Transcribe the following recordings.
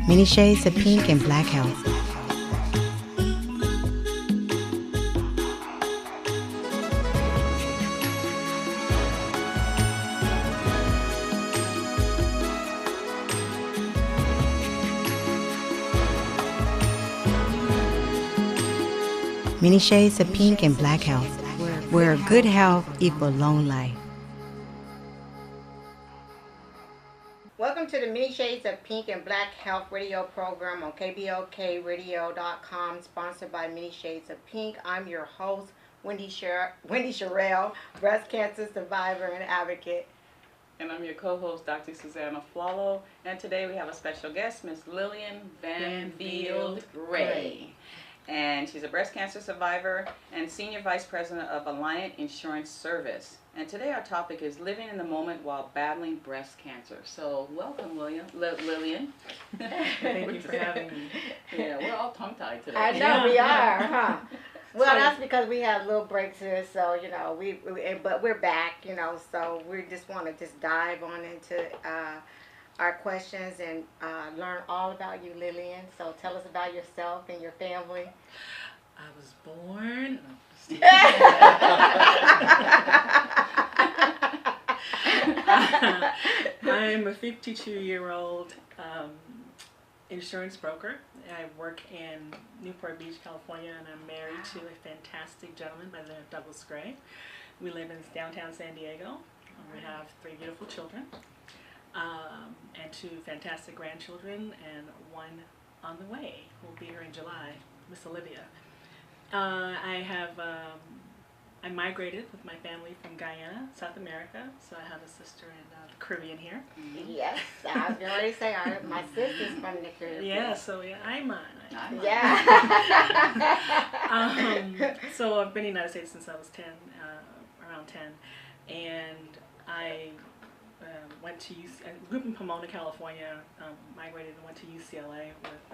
Many shades of pink and black health. Many shades of pink and black health, where good health equals long life. Welcome to the Many Shades of Pink and Black Health radio program on KBOKradio.com, sponsored by Many Shades of Pink. I'm your host, Wendy Sherrill, breast cancer survivor and advocate. And I'm your co-host, Dr. Susanna Flalo. And today we have a special guest, Miss Lillian Vanvieldt-Gray. And she's a breast cancer survivor and Senior Vice President of Alliant Insurance Service. And today our topic is living in the moment while battling breast cancer. So welcome, Lillian. Thank you for having me. Yeah, we're all tongue-tied today. I know we are, huh? Well, that's because we had little breaks here, so, you know, but we're back, you know, so we just want to just dive on into our questions and learn all about you, Lillian. So tell us about yourself and your family. I was born. I'm a 52-year-old insurance broker. I work in Newport Beach, California, and I'm married to a fantastic gentleman by the name of Vanvieldt-Gray. We live in downtown San Diego. We have 3 beautiful children. And 2 fantastic grandchildren, and 1 on the way who will be here in July, Miss Olivia. I migrated with my family from Guyana, South America, so I have a sister in the Caribbean here. Yes, I was going to say, my sister's from the Caribbean. Yeah, so yeah, I'm on. Yeah. So I've been in the United States since I was 10, around 10, and I went to I grew up in Pomona, California, migrated and went to UCLA with,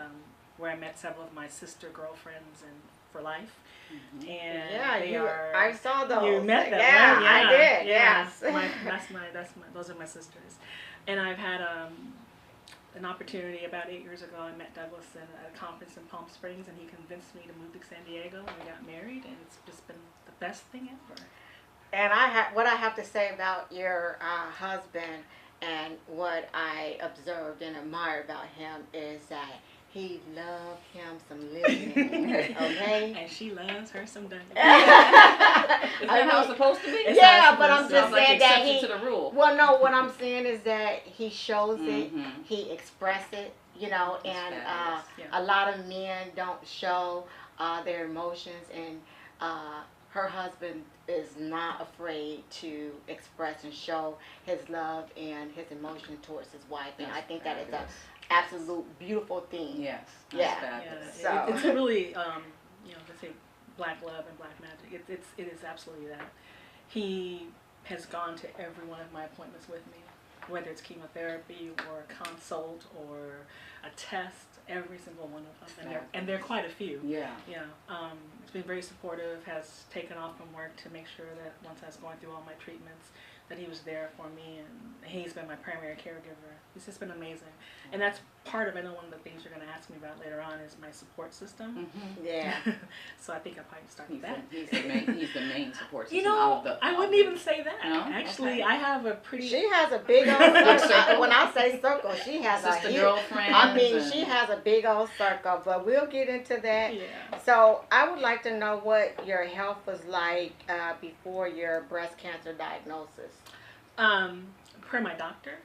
where I met several of my sister girlfriends and for life. Mm-hmm. And yeah, I saw those. You met them, yeah, right? Yeah, I did. Yeah. Yes. Those are my sisters. And I've had an opportunity about 8 years ago. I met Douglas at a conference in Palm Springs, and he convinced me to move to San Diego, and we got married, and it's just been the best thing ever. And what I have to say about your husband and what I observed and admire about him is that he loved him some Lillian, okay? And she loves her some Duncan. Is that how it's supposed to be? Yeah, but I'm just like saying that to the rule. Well, no, what I'm saying is that he shows it, he expresses it, you know, and a lot of men don't show their emotions, and her husband is not afraid to express and show his love and his emotion towards his wife, and I think that is an absolute beautiful thing. Yes. Yeah. So it's really, you know, they say black love and black magic. It is absolutely that. He has gone to every one of my appointments with me, whether it's chemotherapy or a consult or a test. Every single one of them, and there are quite a few. Yeah. Yeah. It's been very supportive. Has taken off from work to make sure that once I was going through all my treatments, that he was there for me, and he's been my primary caregiver. It's just been amazing, and that's part of. I know one of the things you're going to ask me about later on is my support system. Mm-hmm. Yeah. So I think I'll probably start with that. He's the main support system. You know, I wouldn't even say that. No? Actually, I have a pretty. She has a big old circle. When I say circle, she has a huge. Girlfriend. I mean, she has a big old circle, but we'll get into that. Yeah. So I would like to know what your health was like before your breast cancer diagnosis. Per my doctor,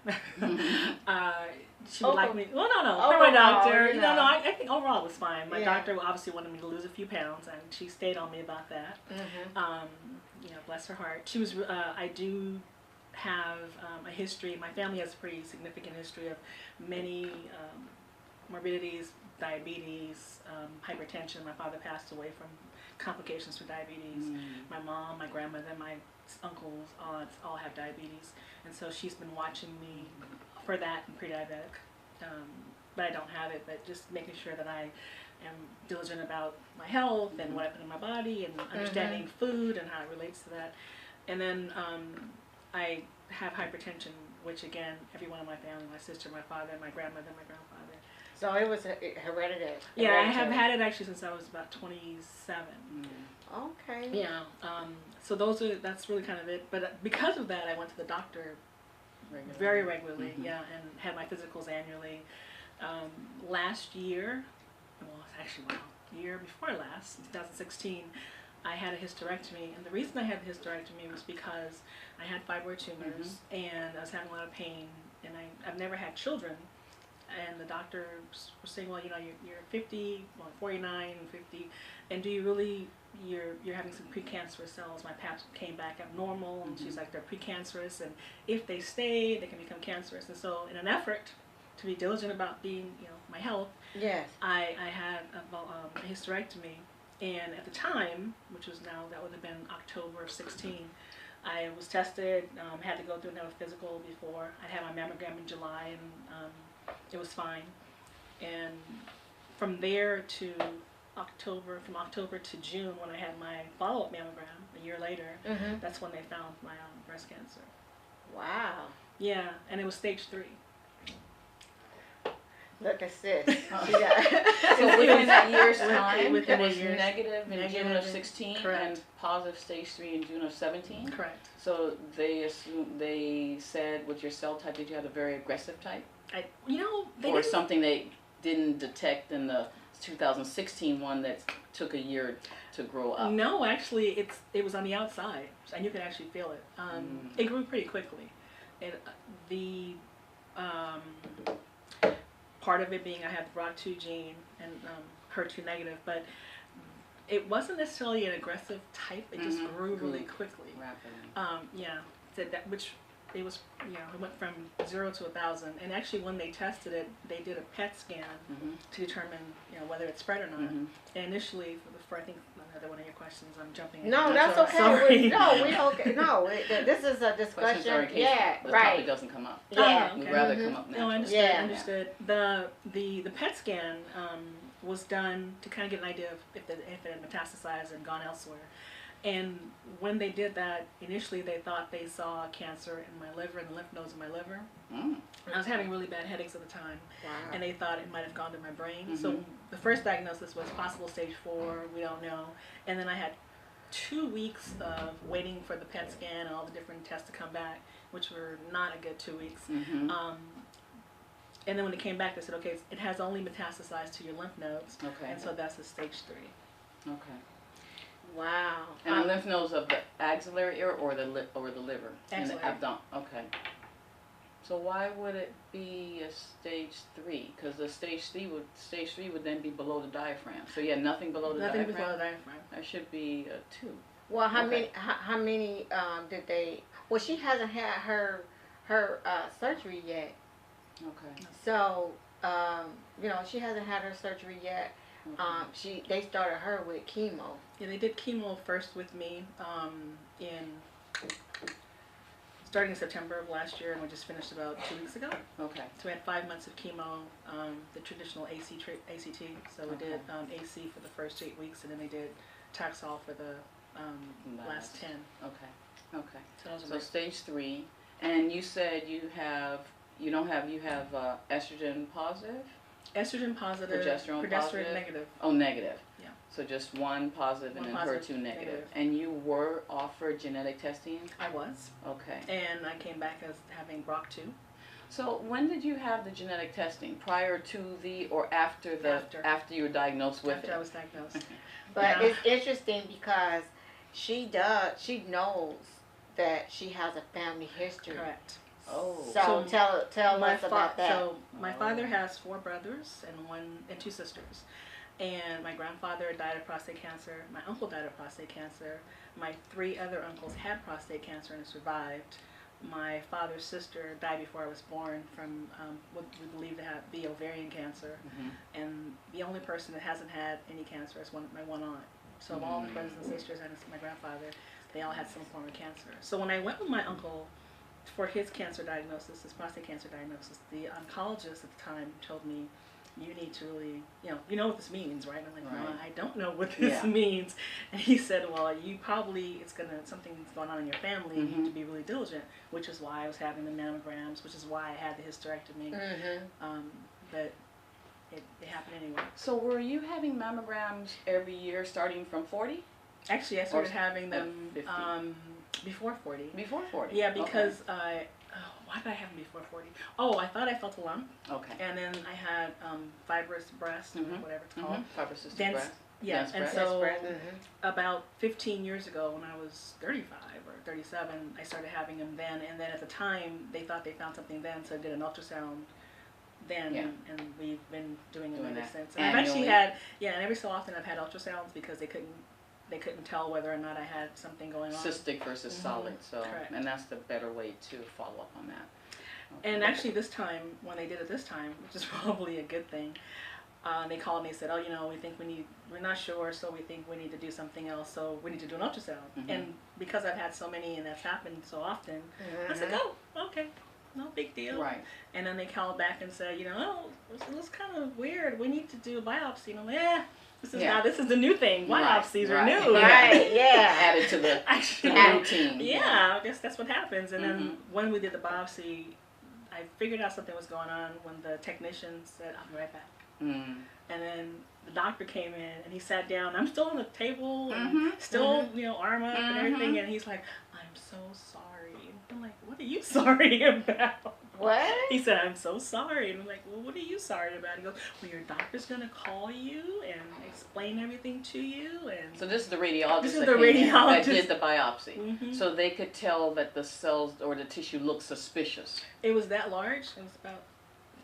she would like me. Well, no. Overall, per my doctor, you know. no. I think overall it was fine. My doctor obviously wanted me to lose a few pounds, and she stayed on me about that. Mm-hmm. You know, bless her heart. She was. I do have a history. My family has a pretty significant history of many morbidities, diabetes, hypertension. My father passed away from complications from diabetes. My mom, my grandmother, my uncles, aunts all have diabetes, and so she's been watching me for that and pre-diabetic. But I don't have it, but just making sure that I am diligent about my health and what I put in my body and understanding food and how it relates to that. And then I have hypertension, which again, every one of my family, my sister, my father, my grandmother, my grandfather, So it was hereditary. Yeah, I have had it actually since I was about 27. Okay. Yeah. So that's really kind of it. But because of that, I went to the doctor very regularly. Yeah, and had my physicals annually. Last year, well, actually, year before last, 2016, I had a hysterectomy, and the reason I had the hysterectomy was because I had fibroid tumors, and I was having a lot of pain, and I've never had children, and the doctors were saying, well, you know, you're 50, well, 49, 50, and do you really, you're having some precancerous cells. My paps came back abnormal, and she's like, they're precancerous, and if they stay, they can become cancerous. And so in an effort to be diligent about being, you know, my health, yes, I had a hysterectomy, and at the time, which was now, that would have been October of 16, I was tested, had to go through another physical before. I had my mammogram in July, and it was fine. And from there to October, from October to June, when I had my follow-up mammogram a year later, that's when they found my breast cancer. Wow. Yeah, and it was stage 3. Look at sis. So within that year's time, it was years, negative in June of 16 correct. and positive stage 3 in June of 17? Correct. So they said with your cell type that you had a very aggressive type? Or something they didn't detect in the 2016 one that took a year to grow up? No, actually, it was on the outside, and you could actually feel it. It grew pretty quickly. Part of it being I had the ROT2 gene and HER2 negative, but it wasn't necessarily an aggressive type. It just grew really quickly. Rapidly. Yeah, which it was, it went from 0 to 1,000. And actually, when they tested it, they did a PET scan to determine, whether it spread or not. And initially, for I think another one of your questions, I'm jumping. No, that's okay. Sorry. We okay. No, this is a discussion. Yeah, the right. topic doesn't come up. Yeah, okay. We'd rather come up No, naturally. understood. The PET scan was done to kind of get an idea of if it had metastasized and gone elsewhere. And when they did that, initially they thought they saw cancer in my liver and the lymph nodes in my liver. And I was having really bad headaches at the time. Wow. And they thought it might have gone to my brain. So the first diagnosis was possible stage 4, we don't know. And then I had 2 weeks of waiting for the PET scan and all the different tests to come back, which were not a good 2 weeks. And then when it came back, they said, okay, it has only metastasized to your lymph nodes. Okay. And so that's a stage 3. Okay. Wow. And the lymph nodes of the axillary area or the liver? Axillary. In the abdomen. Okay. So why would it be a stage 3? Because the stage 3 would then be below the diaphragm. So yeah, nothing below the diaphragm. Nothing below the diaphragm. That should be a 2. Well, how many did they? Well, she hasn't had her surgery yet. Okay. So she hasn't had her surgery yet. They started her with chemo. Yeah, they did chemo first with me starting in September of last year, and we just finished about 2 weeks ago. Okay. So we had 5 months of chemo, the traditional ACT. So we did AC for the first 8 weeks, and then they did Taxol for the last 10. Okay. Okay. So stage 3, and you said you have estrogen positive? Estrogen positive, progesterone positive, negative. Oh, negative. Yeah. So just one positive and then HER2 negative. And you were offered genetic testing? I was. Okay. And I came back as having BRCA2. So when did you have the genetic testing? Prior to or after after you were diagnosed with it? After I was diagnosed. But it's interesting because she knows that she has a family history. Correct. Oh. So tell us about that. So my father has 4 brothers and 2 sisters. And my grandfather died of prostate cancer. My uncle died of prostate cancer. My 3 other uncles had prostate cancer and survived. My father's sister died before I was born from what we believe to be ovarian cancer. And the only person that hasn't had any cancer is my one aunt. So all my brothers and sisters and my grandfather, they all had some form of cancer. So when I went with my uncle for his cancer diagnosis, his prostate cancer diagnosis, the oncologist at the time told me, you need to really, you know what this means, right? And I'm like, right. well, I don't know what this means. And he said, well, you probably, something's going on in your family, and you need to be really diligent, which is why I was having the mammograms, which is why I had the hysterectomy. But happen anyway. So were you having mammograms every year starting from 40? Actually, I started having them before 40. Before 40? Yeah, because why did I have them before 40? Oh, I thought I felt a lump. Okay. And then I had fibrous breast, or whatever it's called. Fibrous breast. Yeah, and so about 15 years ago, when I was 35 or 37, I started having them then. And then at the time, they thought they found something then, so I did an ultrasound then, and we've been doing them ever since. And I've actually had, and every so often I've had ultrasounds because they couldn't tell whether or not I had something going on. Cystic versus solid, so correct. And that's the better way to follow up on that. Okay. And actually this time, when they did it this time, which is probably a good thing, they called me and said, oh, you know, we're not sure, so we think we need to do something else, so we need to do an ultrasound. And because I've had so many and that's happened so often, I said, oh, okay, no big deal. Right. And then they called back and said, you know, oh, it looks kind of weird, we need to do a biopsy. And I'm like, this is the new thing. Biopsies are new. Right, yeah. Added to the routine. Yeah, I guess that's what happens. And then when we did the biopsy, I figured out something was going on when the technician said, I'll be right back. And then the doctor came in and he sat down. I'm still on the table and still, you know, arm up and everything. And he's like, I'm so sorry. I'm like, what are you sorry about? What? He said, I'm so sorry. And I'm like, well, what are you sorry about? He goes, well, your doctor's going to call you and explain everything to you. And so this is the radiologist that did the biopsy. So they could tell that the cells or the tissue looked suspicious. It was that large. It was about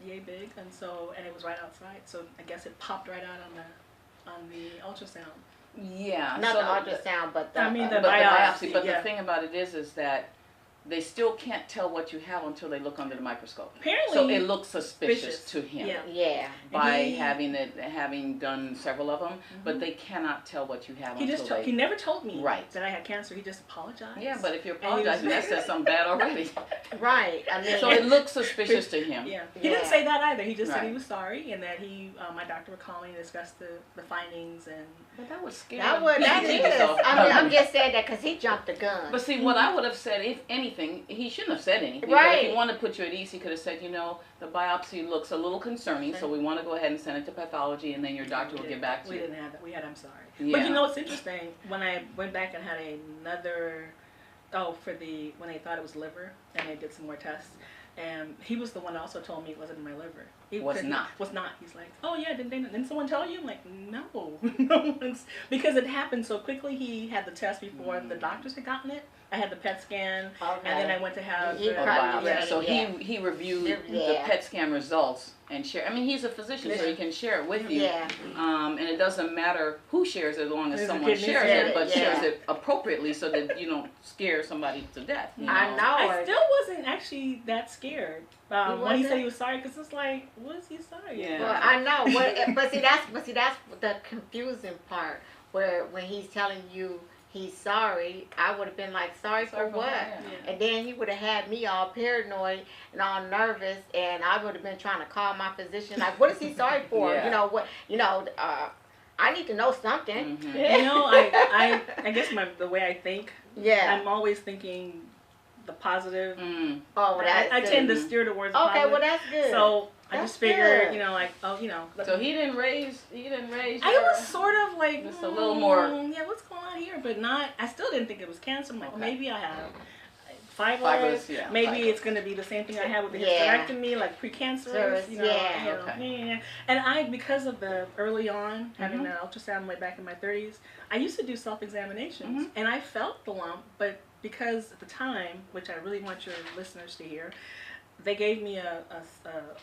yay big. And it was right outside. So I guess it popped right out on the ultrasound. Yeah. Not the ultrasound, but the biopsy. But the thing about it is that they still can't tell what you have until they look under the microscope. Apparently, so it looks suspicious to him. Yeah. By having done several of them, but they cannot tell what you have until he never told me that I had cancer. He just apologized. Yeah, but if you're apologizing, that says something bad already. Right. I mean, so it looks suspicious to him. Yeah. He didn't say that either. He just said he was sorry and that my doctor would call me and discuss the findings and. But that was scary. That is. I mean, I'm just saying that because he jumped the gun. But see, what I would have said, if anything, he shouldn't have said anything. Right. But if he wanted to put you at ease, he could have said, you know, the biopsy looks a little concerning, so we want to go ahead and send it to pathology, and then your doctor will get back to you. We didn't have that. We had, I'm sorry. Yeah. But you know what's interesting? When I went back and had another, when they thought it was liver, and they did some more tests, and he was the one that also told me it wasn't in my liver. It was not. He's like, oh yeah, didn't someone tell you? I'm like, no, no one's, because it happened so quickly. He had the test before the doctors had gotten it. I had the PET scan, and then I went to have he reviewed the PET scan results and share. I mean, he's a physician, so he can share it with you. Yeah. And it doesn't matter who shares it, as long as someone shares it, but shares it appropriately, so that you don't scare somebody to death. You know? I know. I still wasn't actually that scared when he said he was sorry, because it's like, what is he sorry? Yeah. Well, I know. But see, that's the confusing part. Where when he's telling you he's sorry, I would have been like, sorry for what? Yeah. And then he would have had me all paranoid and all nervous, and I would have been trying to call my physician, like, what is he sorry for? Yeah. You know what? You know, I need to know something. You know, I guess the way I think, I'm always thinking the positive. Oh, I tend to steer towards the positive. Okay, well that's good. So I just figured, you know, like, So he didn't raise. I was sort of like, just a little more. Yeah, what's going on here? But not. I still didn't think it was cancer. I'm like, maybe I have fibroids. Maybe it's going to be the same thing I had with the hysterectomy, like precancerous. You know, And because of the early on having that ultrasound way back in my 30s, I used to do self-examinations, and I felt the lump, but because at the time, which I really want your listeners to hear, they gave me a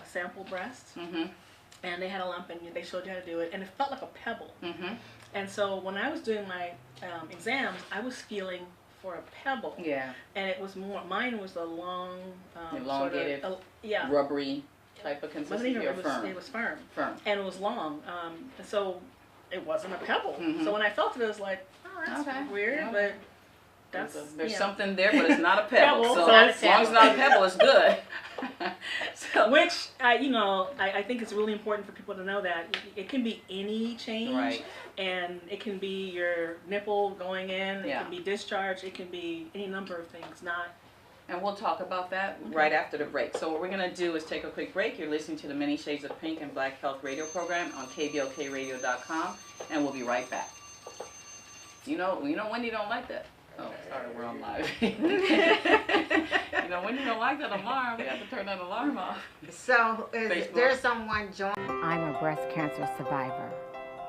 sample breast, and they had a lump, and they showed you how to do it, and it felt like a pebble. And so when I was doing my exams, I was feeling for a pebble. Yeah. And it was mine was a long, elongated, sort of, rubbery type of consistency, or firm? It was firm. And it was long. And so it wasn't a pebble. So when I felt it, I was like, oh, that's weird, but... There's something there, but it's not a pebble. So as long as it's not a pebble, it's good. Which, I think it's really important for people to know that it can be any change, and it can be your nipple going in, it can be discharge, it can be any number of things, not And we'll talk about that right after the break. So what we're going to do is take a quick break. You're listening to the Many Shades of Pink and Black Health radio program on kblkradio.com, and we'll be right back. You know Wendy don't like that. Oh, sorry, we're on live. Wendy don't like that alarm. We have to turn that alarm off. So there's someone joining. I'm a breast cancer survivor.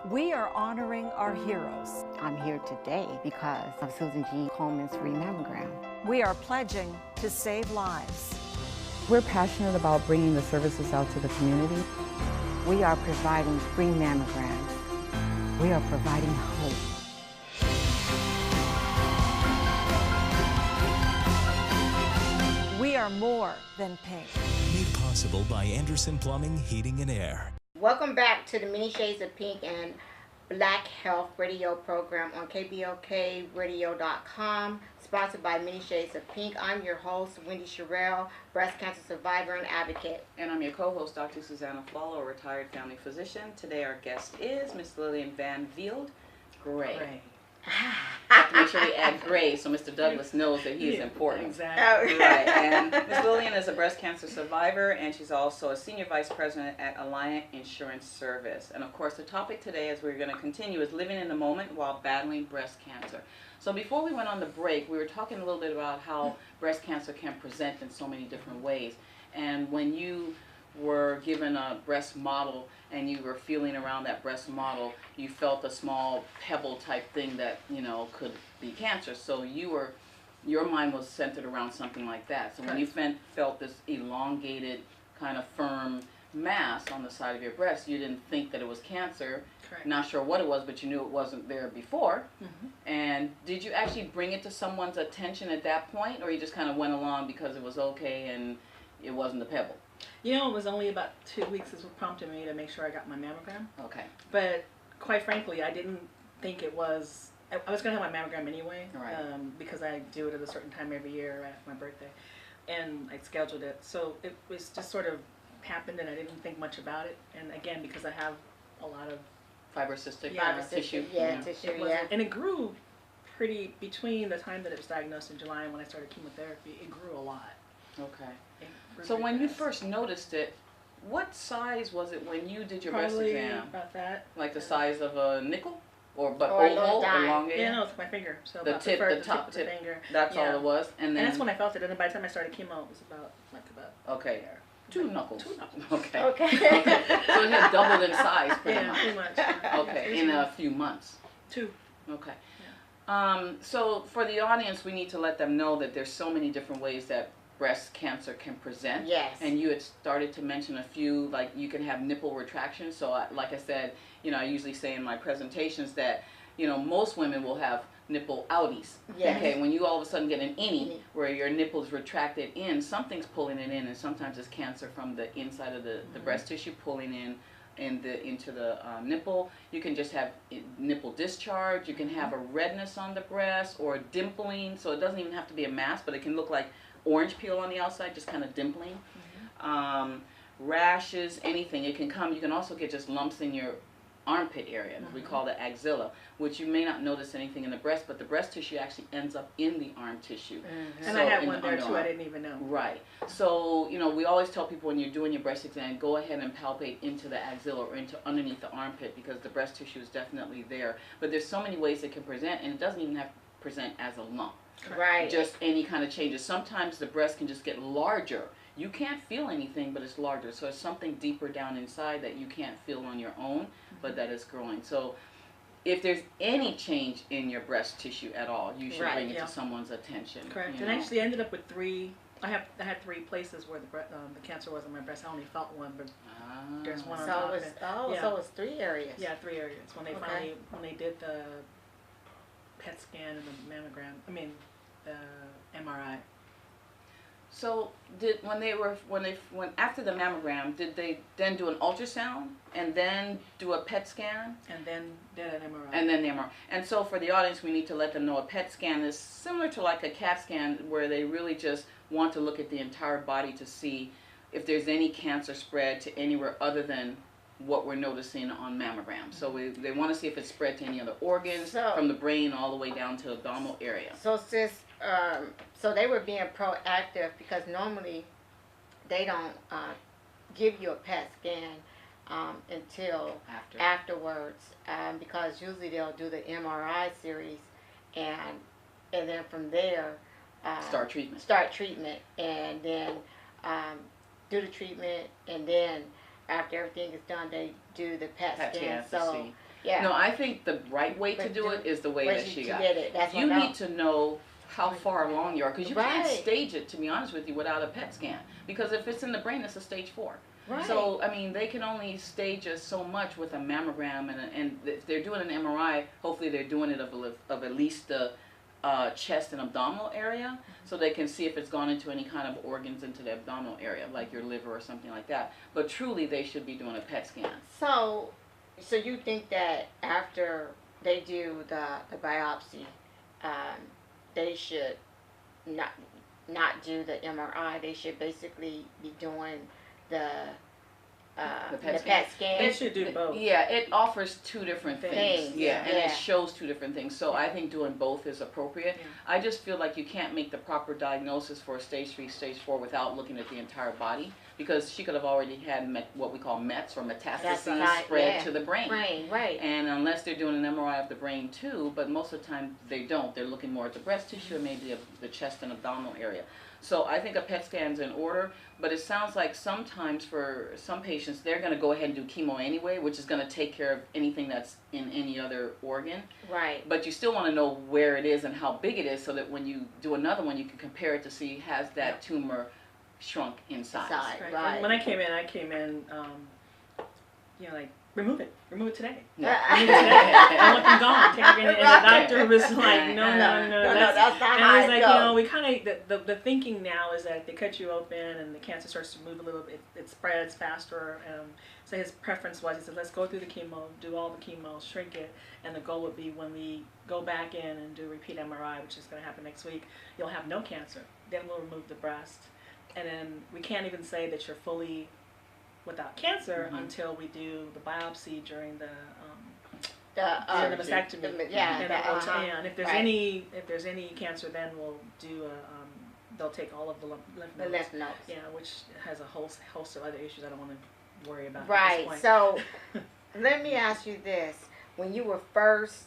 We are honoring our heroes. I'm here today because of Susan G. Coleman's free mammogram. We are pledging to save lives. We're passionate about bringing the services out to the community. We are providing free mammograms. We are providing hope. We are more than pink. Made possible by Anderson Plumbing, Heating and Air. Welcome back to the Many Shades of Pink and Black Health radio program on kblkradio.com, sponsored by Many Shades of Pink. I'm your host, Wendy Sherrill, breast cancer survivor and advocate. And I'm your co-host, Dr. Susanna Fallo, a retired family physician. Today our guest is Miss Lillian Vanvieldt-Gray. Have to make sure we add Gray so Mr. Douglas knows that he is important. Exactly. Right. And Ms. Lillian is a breast cancer survivor, and she's also a senior vice president at Alliant Insurance Service. And of course, the topic today, as we're going to continue, is living in the moment while battling breast cancer. So before we went on the break, we were talking a little bit about how breast cancer can present in so many different ways. And when you were given a breast model and you were feeling around that breast model, you felt a small pebble type thing that, could be cancer. So your mind was centered around something like that. So when you felt this elongated, kind of firm mass on the side of your breast, you didn't think that it was cancer. Correct. Not sure what it was, but you knew it wasn't there before. And did you actually bring it to someone's attention at that point, or you just kind of went along because it was okay and it wasn't a pebble? It was only about 2 weeks is what prompted me to make sure I got my mammogram. Okay. But quite frankly, I didn't think it was, I was going to have my mammogram anyway, because I do it at a certain time every year at my birthday, and I scheduled it. So it was just sort of happened, and I didn't think much about it. And again, because I have a lot of Fibrocystic tissue. And it grew pretty, between the time that it was diagnosed in July and when I started chemotherapy, it grew a lot. Okay. So when you first noticed it, what size was it when you did your breast Probably exam? about that. Like the size of a nickel? Or a oval, dime. elongated? Yeah, no, it's my finger. So The about tip, the the top of tip. the finger. That's all it was? And then, that's when I felt it. And then by the time I started chemo, it was about okay. there. Two knuckles. Okay. Okay. So it had doubled in size pretty much. Pretty much. Okay, in a few months. 2. Okay. So for the audience, we need to let them know that there's so many different ways that breast cancer can present. Yes. And you had started to mention a few, like you can have nipple retraction. So like I said, I usually say in my presentations that, most women will have nipple outies. Yes. Okay, when you all of a sudden get an innie where your nipple's retracted in, something's pulling it in, and sometimes it's cancer from the inside of the breast tissue pulling into the nipple. You can just have nipple discharge. You can have a redness on the breast or a dimpling. So it doesn't even have to be a mass, but it can look like orange peel on the outside, just kind of dimpling. Rashes, anything. It can come. You can also get just lumps in your armpit area. We call the axilla, which you may not notice anything in the breast, but the breast tissue actually ends up in the arm tissue. And I had one there too, I didn't even know. Right. So, we always tell people when you're doing your breast exam, go ahead and palpate into the axilla or into underneath the armpit, because the breast tissue is definitely there. But there's so many ways it can present, and it doesn't even have to present as a lump. Right. Just any kind of changes. Sometimes the breast can just get larger. You can't feel anything, but it's larger. So it's something deeper down inside that you can't feel on your own, but that is growing. So if there's any change in your breast tissue at all, you should bring it to someone's attention. Correct. And actually I ended up with 3. I had 3 places where the cancer was on my breast. I only felt one, but there's one on top of it. So it's 3 areas. Yeah, 3 areas. When they finally, when they did the PET scan and the mammogram, the MRI. So when after the mammogram, did they then do an ultrasound and then do a PET scan? And then did an MRI. And then the MRI. And so for the audience, we need to let them know a PET scan is similar to like a CAT scan, where they really just want to look at the entire body to see if there's any cancer spread to anywhere other than what we're noticing on mammograms. So they want to see if it's spread to any other organs, from the brain all the way down to the abdominal area. So sis, so they were being proactive because normally they don't give you a PET scan until afterwards, because usually they'll do the MRI series, and then from there start treatment. And then do the treatment, and then after everything is done, they do the PET scan. So yeah. No, I think the right way to do it is the way that she got it. That's you need to know how far along you are, because you can't stage it, to be honest with you, without a PET scan. Because if it's in the brain, it's a stage 4. Right. So, I mean, they can only stage us so much with a mammogram, and if they're doing an MRI, hopefully they're doing it of at least the chest and abdominal area, so they can see if it's gone into any kind of organs into the abdominal area, like your liver or something like that. But truly, they should be doing a PET scan. So you think that after they do the biopsy, they should not do the MRI. They should basically be doing the PET scan. They should do both. Yeah, it offers 2 different things. Yeah, and yeah. it shows 2 different things. So I think doing both is appropriate. Yeah. I just feel like you can't make the proper diagnosis for a stage 3, stage 4 without looking at the entire body, because she could have already had what we call METs, or metastases, spread to the brain. Right. And unless they're doing an MRI of the brain too, but most of the time they don't. They're looking more at the breast tissue and maybe the chest and abdominal area. So I think a PET scan's in order, but it sounds like sometimes for some patients, they're going to go ahead and do chemo anyway, which is going to take care of anything that's in any other organ. Right. But you still want to know where it is and how big it is, so that when you do another one, you can compare it to see, has that tumor shrunk in size. Right. When I came in, like, remove it today. Yeah. I want them gone. Take it in. And the doctor was like, no, that's not and how I was it like, goes. we kind of, the thinking now is that if they cut you open and the cancer starts to move a little bit, it spreads faster. So his preference was, he said, let's go through the chemo, do all the chemo, shrink it, and the goal would be when we go back in and do repeat MRI, which is going to happen next week, you'll have no cancer. Then we'll remove the breast. And then we can't even say that you're fully without cancer until we do the biopsy during the mastectomy. And if there's any cancer, then we'll do they'll take all of the lymph nodes. Yeah, which has a host of other issues I don't want to worry about. Right. At this point. So let me ask you this: when you were first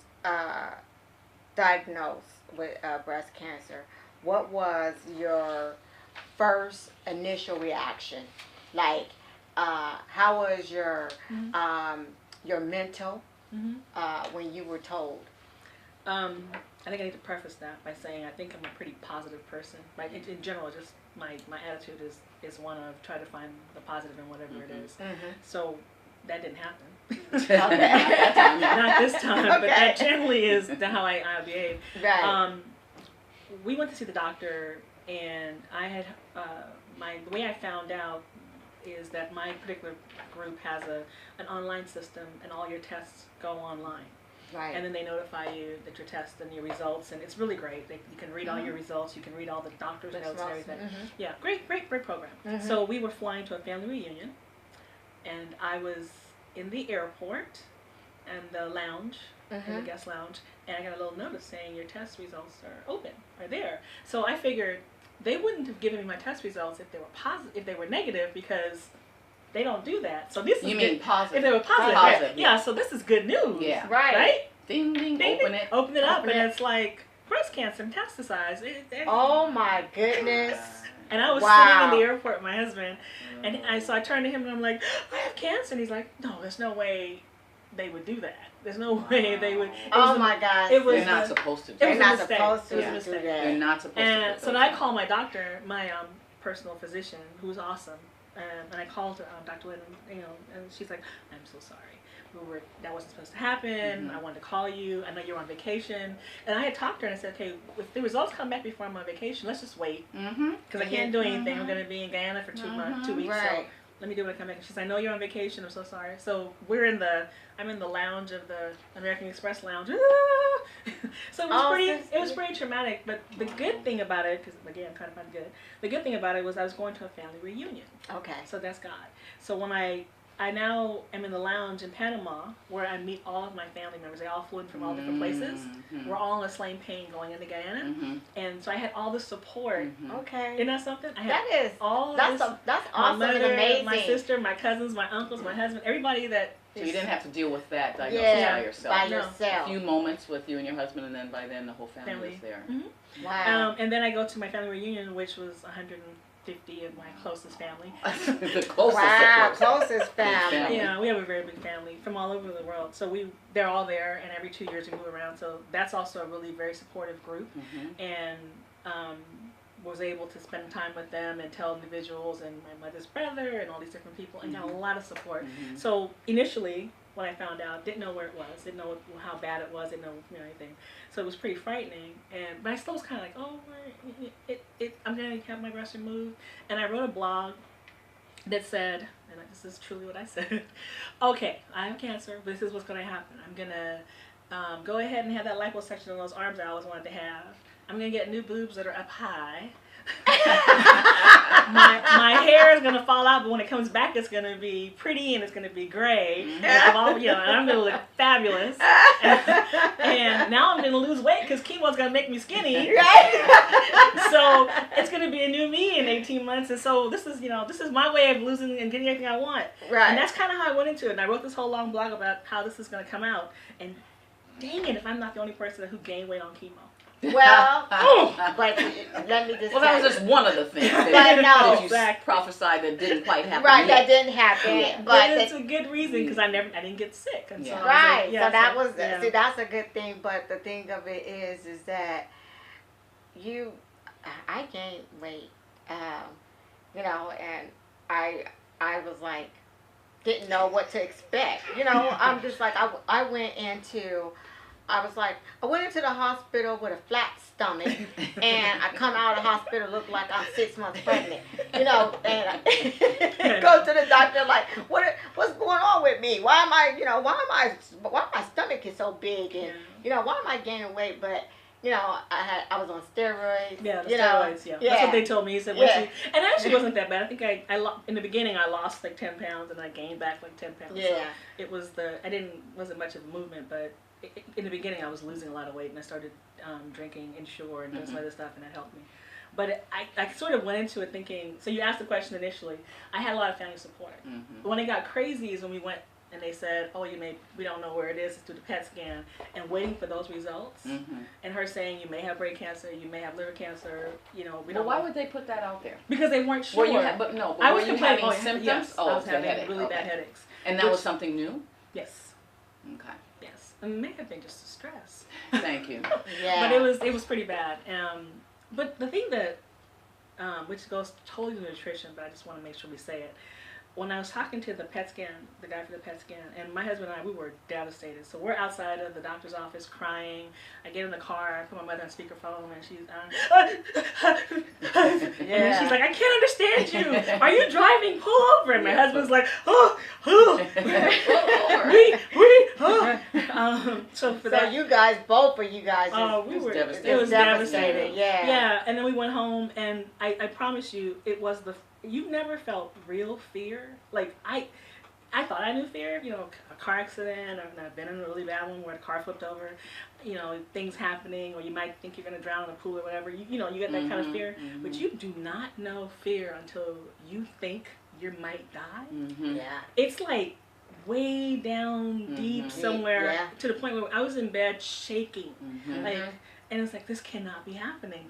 diagnosed with breast cancer, what was your first initial reaction? Like, how was your mental when you were told? I think I need to preface that by saying I think I'm a pretty positive person. Like in general, just my attitude is one of try to find the positive in whatever it is. So that didn't happen. Not this time, but that generally is how I behave. Right. We went to see the doctor, and I had the way I found out is that my particular group has an online system, and all your tests go online. Right. And then they notify you that your tests and your results, and it's really great. You can read all your results. You can read all the doctor's notes and everything. Yeah, great program. So we were flying to a family reunion, and I was in the airport and the lounge, in the guest lounge, and I got a little notice saying your test results are there. So I figured they wouldn't have given me my test results if they were positive, if they were negative, because they don't do that. So this is good. Positive? If they were positive, yeah. So this is good news. Yeah. Right. Ding ding. Ding, open it up, and it's like breast cancer metastasized. Oh my goodness. And I was sitting in the airport with my husband, and so I turned to him and I'm like, I have cancer, and he's like, no, there's no way they would do that. There's no way they would. Oh my God. They're not supposed to. They're not supposed to do that. They're not supposed to. And so then I called my doctor, my personal physician, who's awesome, and I called Dr. Lillian, and she's like, I'm so sorry. That wasn't supposed to happen. I wanted to call you. I know you're on vacation. And I had talked to her and I said, okay, if the results come back before I'm on vacation, let's just wait. Because I can't do anything. I'm going to be in Guyana for 2 weeks. Right. So let me do it when I come back. She said, I know you're on vacation. I'm so sorry. So I'm in the lounge of the American Express lounge. So it was pretty traumatic. But the good thing about it, because again, I'm trying to find the good thing about it was I was going to a family reunion. Okay. So that's God. So when I I now am in the lounge in Panama where I meet all of my family members. They all flew in from all different places. We're all on the same plane going into Guyana. And so I had all the support. Okay. Isn't that something? I had That is. all That's this, that's my awesome mother, and amazing. my sister, my cousins, my uncles, my husband, everybody that. So you didn't have to deal with that diagnosis Yeah, by yourself. by No. yourself. A few moments with you and your husband, and then by then the whole family was there. Wow. And then I go to my family reunion, which was 150 of my closest family. The closest. Wow, of course. closest family. Yeah, we have a very big family from all over the world. So they're all there, and every 2 years we move around. So that's also a really very supportive group, and was able to spend time with them and tell individuals and my mother's brother and all these different people, and got a lot of support. So initially, when I found out, didn't know where it was, didn't know how bad it was, didn't know anything. So it was pretty frightening, but I still was kind of like, oh, I'm gonna have my breast removed. And I wrote a blog that said, and this is truly what I said, okay, I have cancer, but this is what's gonna happen. I'm gonna go ahead and have that liposuction on those arms I always wanted to have. I'm gonna get new boobs that are up high. my hair is gonna fall out, but when it comes back, it's gonna be pretty and it's gonna be gray. And I'm gonna look fabulous. And now I'm gonna lose weight because chemo's gonna make me skinny. So it's gonna be a new me in 18 months. And so this is my way of losing and getting everything I want. Right. And that's kind of how I went into it. And I wrote this whole long blog about how this is gonna come out. And dang it, if I'm not the only person who gained weight on chemo. Well, but let me just. Well, that was just one of the things But that no. you prophesied that didn't quite happen. Right, yet. that didn't happen. Yeah. But it's a good reason because I didn't get sick. And so right. so that was see, that's a good thing. But the thing of it is that I gained weight, and I was like, didn't know what to expect. I'm just like I went into the hospital with a flat stomach, and I come out of the hospital look like I'm 6 months pregnant, and I go to the doctor like, what's going on with me? Why my stomach is so big, and why am I gaining weight? But I was on steroids. Yeah, steroids. Yeah, that's what they told me. He said, and it actually wasn't that bad. I think in the beginning I lost like 10 pounds, and I gained back like 10 pounds. Yeah, so it was wasn't much of a movement, but in the beginning I was losing a lot of weight, and I started drinking Ensure and doing some other stuff, and that helped me. But I sort of went into it thinking, so you asked the question initially, I had a lot of family support. But when it got crazy is when we went and they said, oh, we don't know where it is, it's through the PET scan, and waiting for those results, and her saying you may have brain cancer, you may have liver cancer, we don't know. Why would they put that out there? Because they weren't sure. Were you having symptoms? Yes, I was having headache. really bad headaches. And that was something new? Yes. Okay. Yes. It may have been just stress. Thank you. Yeah. But it was pretty bad. But the thing that, which goes totally to nutrition, but I just want to make sure we say it. When I was talking to the PET scan, the guy for the PET scan, and my husband and I, we were devastated. So we're outside of the doctor's office crying. I get in the car, I put my mother on speakerphone, and she's and she's like, I can't understand you. Are you driving? Pull over. And my husband's like, So both of you guys. We were devastated. It was devastating. Yeah. Yeah, and then we went home, and I promise you, it was you've never felt real fear. Like I thought I knew fear, a car accident, or I've been in a really bad one where the car flipped over, things happening, or you might think you're gonna drown in a pool or whatever. You get that kind of fear, but you do not know fear until you think you might die. Yeah. It's like way down deep somewhere to the point where I was in bed shaking, and it's like, this cannot be happening.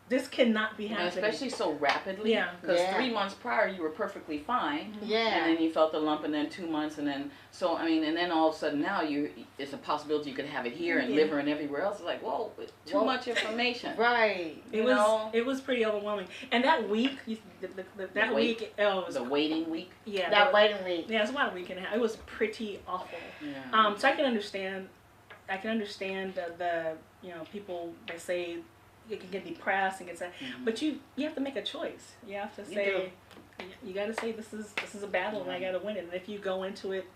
This cannot be happening. And especially so rapidly. Yeah. Because 3 months prior you were perfectly fine. Yeah. And then you felt the lump, and then 2 months, and then and then all of a sudden now it's a possibility you could have it here and liver and everywhere else. It's like, whoa, too much information. Right. It was pretty overwhelming. And that week, it was the waiting week. Yeah. That waiting week. Yeah, it was about a week and a half. It was pretty awful. Yeah. So I can understand the people that say you can get depressed and get sad, but you have to make a choice. You have to say, you got to say this is a battle and I got to win it. And if you go into it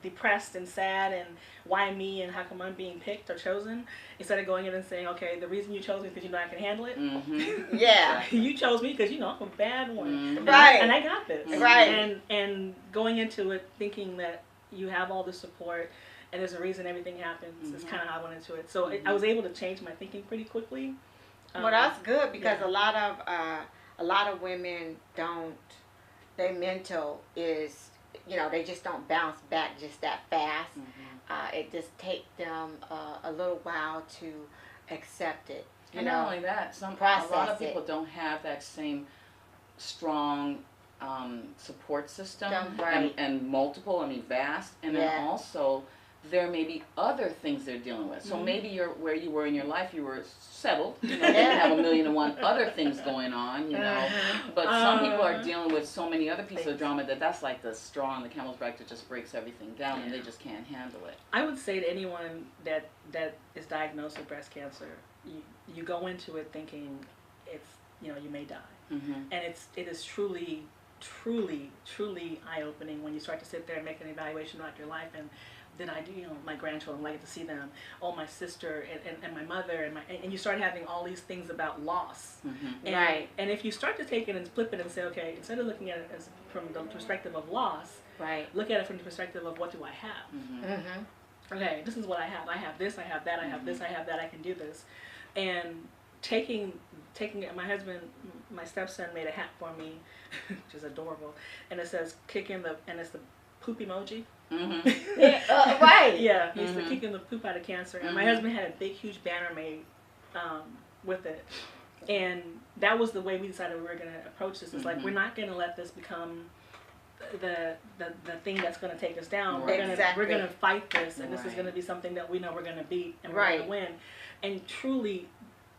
depressed and sad and why me and how come I'm being picked or chosen, instead of going in and saying, okay, the reason you chose me is because you know I can handle it. Mm-hmm. Yeah. You chose me because you know I'm a bad one. Mm-hmm. Right. And I got this. Right. And going into it thinking that you have all the support and there's a reason everything happens is kind of how I went into it. So I was able to change my thinking pretty quickly. Well, that's good because a lot of women don't. Their mental is, you know, they just don't bounce back just that fast. It just takes them a little while to accept it. You And know, not only that, a lot of people don't have that same strong support system Right. and multiple, I mean vast, and then also there may be other things they're dealing with. So maybe you're where you were in your life, you were settled, you know, you didn't have 1,000,001 other things going on, you know. But some people are dealing with so many other pieces of drama that's like the straw on the camel's back that just breaks everything down and they just can't handle it. I would say to anyone that is diagnosed with breast cancer, you go into it thinking it's, you know, you may die. And it is truly eye-opening when you start to sit there and make an evaluation about your life and did I do, you know, my grandchildren, I get to see them, oh, my sister and my mother, and you start having all these things about loss. Right. And if you start to take it and flip it and say, okay, instead of looking at it as from the perspective of loss, look at it from the perspective of what do I have? Okay, this is what I have. I have this, I have that, I have this, I have that, I can do this. And taking it, my husband, my stepson made a hat for me, which is adorable, and it says, kick in the, and it's the poop emoji. Right. Yeah, he's kicking the poop out of cancer. And my husband had a big, huge banner made with it. And that was the way we decided we were going to approach this. It's like, we're not going to let this become the thing that's going to take us down. We're going to fight this, and this is going to be something that we know we're going to beat and we're going to win. And truly,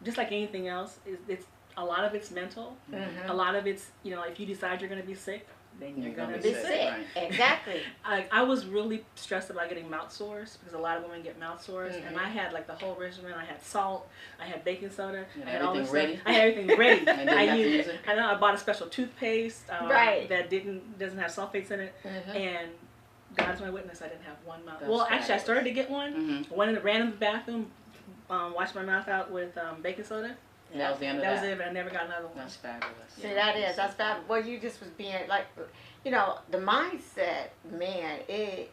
just like anything else, it's a lot of it's mental. A lot of it's, you know, if you decide you're going to be sick, then you're going to be sick. Right. Exactly. I was really stressed about getting mouth sores because a lot of women get mouth sores, and I had like the whole regimen. I had salt, I had baking soda, I had all this stuff. I had everything ready. I know I bought a special toothpaste that doesn't have sulfates in it, and God's my witness, I didn't have one mouth. Well, actually, I started to get one. Ran in the bathroom, washed my mouth out with baking soda. And that was the end of that. That was it, but I never got another one. That's fabulous. See, that's fabulous. Well, you just was being like, you know, the mindset, man, it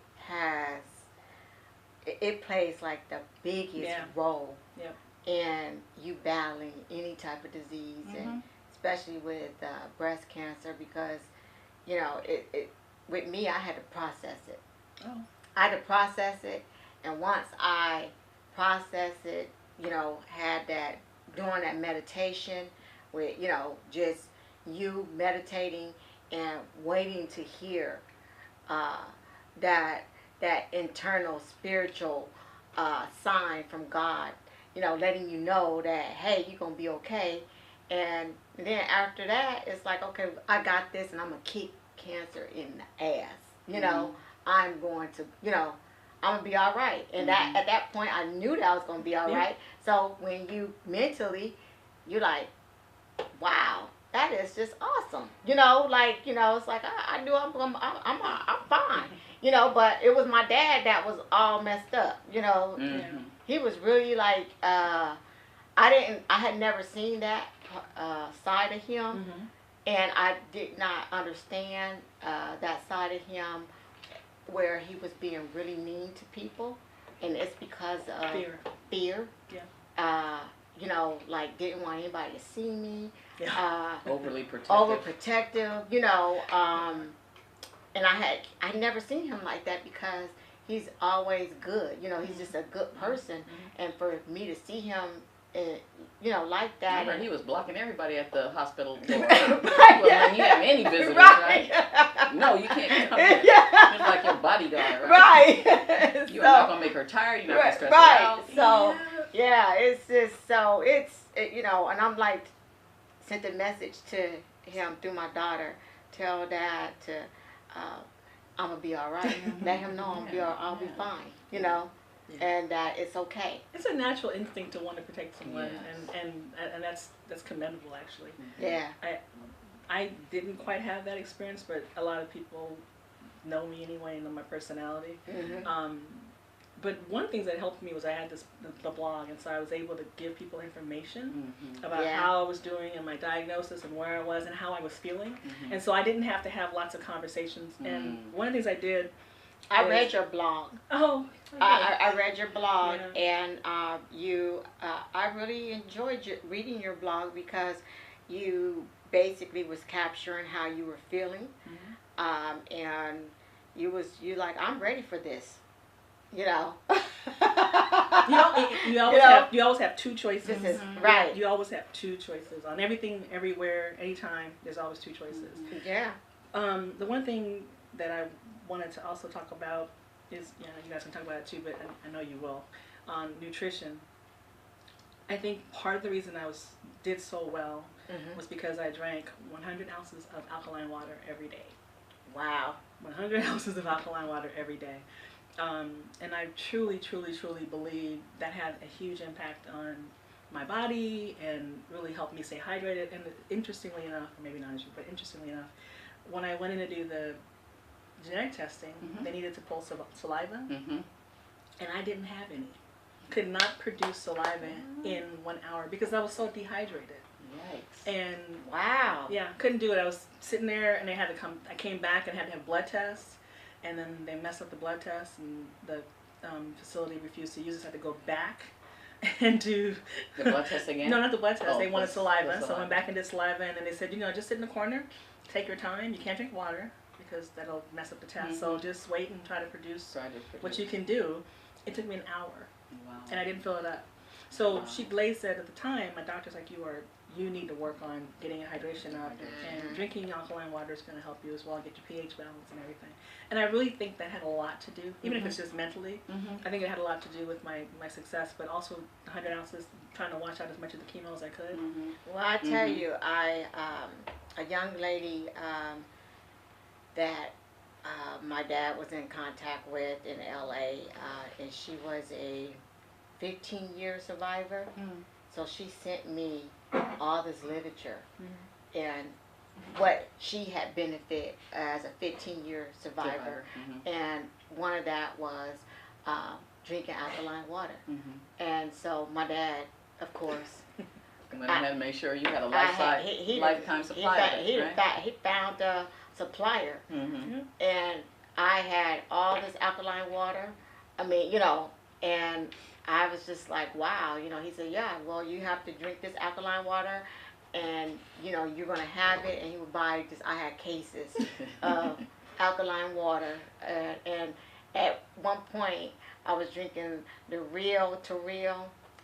plays like the biggest role in you battling any type of disease, and especially with breast cancer, because, you know, with me, I had to process it. I had to process it, and once I processed it, you know, had that, doing that meditation with, you know, just you meditating and waiting to hear that internal spiritual sign from God, you know, letting you know that, hey, you're going to be okay. And then after that, it's like, okay, I got this, and I'm going to kick cancer in the ass. You know, I'm going to, you know, I'm going to be all right. And that at that point, I knew that I was going to be all right. So when you mentally, you're like, wow, that is just awesome. You know, like, you know, it's like, I knew I'm fine. You know, but it was my dad that was all messed up. You know, he was really like, I had never seen that side of him. And I did not understand that side of him, where he was being really mean to people, and it's because of fear. You know, like didn't want anybody to see me. Overly protective. Overprotective, you know. And I never seen him like that because he's always good. You know, he's just a good person, and for me to see him, you know, like that. I heard he was blocking everybody at the hospital door. Right. Well, when you have any visitors, right? No, you can't come in. It's like your bodyguard, right? Right. You're not going to make her tired. You're not going to stress her out. So, yeah, it's just, so you know, and I'm like, sent a message to him through my daughter, tell Dad to, I'm going to be all right. Let him know I'll be fine, you know. And that it's okay. It's a natural instinct to want to protect someone, and that's commendable, actually. Yeah. I didn't quite have that experience, but a lot of people know me anyway, know my personality. But one of the things that helped me was I had the blog, and so I was able to give people information about how I was doing and my diagnosis and where I was and how I was feeling. And so I didn't have to have lots of conversations. And one of the things I did, I read your blog. Oh, okay. I read your blog, and I really enjoyed reading your blog because you basically was capturing how you were feeling, and you like, I'm ready for this. You know. you always have two choices. Right. You always have two choices on everything, everywhere, anytime. There's always two choices. Yeah. The one thing that I wanted to also talk about is, you guys can talk about it too, but I know you will, on nutrition. I think part of the reason I did so well was because I drank 100 ounces of alkaline water every day. Wow. 100 ounces of alkaline water every day. And I truly, truly, truly believe that had a huge impact on my body and really helped me stay hydrated. And interestingly enough, or maybe not interestingly enough, when I went in to do the genetic testing, they needed to pull saliva, and I didn't have any. Could not produce saliva in 1 hour because I was so dehydrated. Yikes. And wow. Yeah, couldn't do it. I was sitting there, and I came back and had to have blood tests. And then they messed up the blood test, and the facility refused to use it. So I had to go back and do the blood test again. No, not the blood test. Oh, they wanted saliva, so I went back and did saliva, and then they said, just sit in the corner, take your time. You can't drink water because that'll mess up the test. So just wait and try to produce what you can do. It took me an hour, and I didn't fill it up. So Blaze said at the time, my doctor's like, you need to work on getting your hydration up, and drinking alkaline water is going to help you as well, get your pH balance and everything. And I really think that had a lot to do, even if it's just mentally. I think it had a lot to do with my success, but also 100 ounces, trying to wash out as much of the chemo as I could. Well, I tell you, a young lady that my dad was in contact with in LA, and she was a 15-year survivor. So she sent me all this literature and what she had benefited as a 15-year survivor. And one of that was drinking alkaline water. And so my dad, of course, had to make sure you had a lifetime supply. He found a supplier, and I had all this alkaline water. I mean, and I was just like, wow, he said, yeah, well, you have to drink this alkaline water, and, you're going to have it, and he would buy I had cases of alkaline water, and at one point, I was drinking the real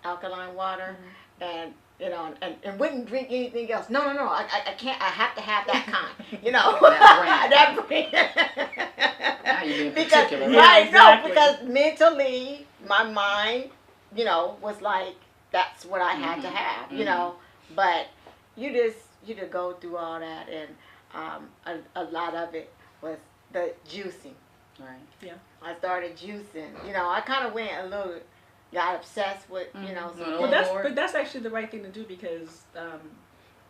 alkaline water, and, and wouldn't drink anything else. No, I can't, I have to have that kind, that brand. Now you're being because, particular, right? Exactly. No, because mentally, my mind, was like, that's what I had to have, but you just go through all that, and a lot of it was the juicing. Right. Yeah. I started juicing. I kind of got obsessed with, But that's actually the right thing to do because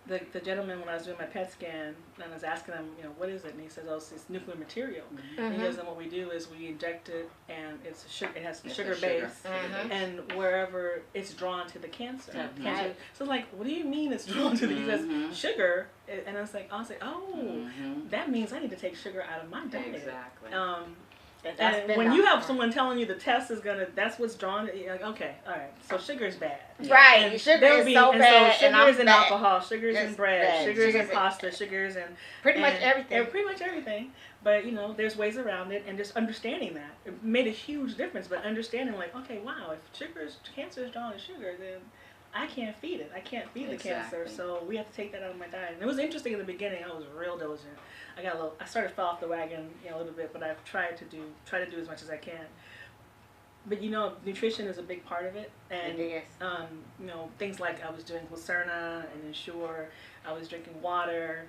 the gentleman, when I was doing my PET scan, and I was asking him, what is it? And he says, oh, it's nuclear material. And he goes, and what we do is we inject it, and it has sugar base, and wherever it's drawn to the cancer. So like, what do you mean it's drawn to the? He says sugar, and I was like, oh, that means I need to take sugar out of my diet. Exactly. And when you have someone telling you the test is that's what's drawn, you're like, okay, all right, so sugar is bad. Right, and sugar is so bad. So sugar is in bad. alcohol, sugar is in bread, bad. sugar is in pasta, sugar is in pretty much everything. Pretty much everything. But, there's ways around it, and just understanding that. It made a huge difference, but understanding like, okay, wow, if cancer is drawn to sugar, then I can't feed it. I can't feed the cancer, so we have to take that out of my diet. And it was interesting in the beginning. I was real diligent. I started fell off the wagon, a little bit, but I've tried to do as much as I can. But nutrition is a big part of it, and it is. Things like I was doing Glucerna and Ensure. I was drinking water,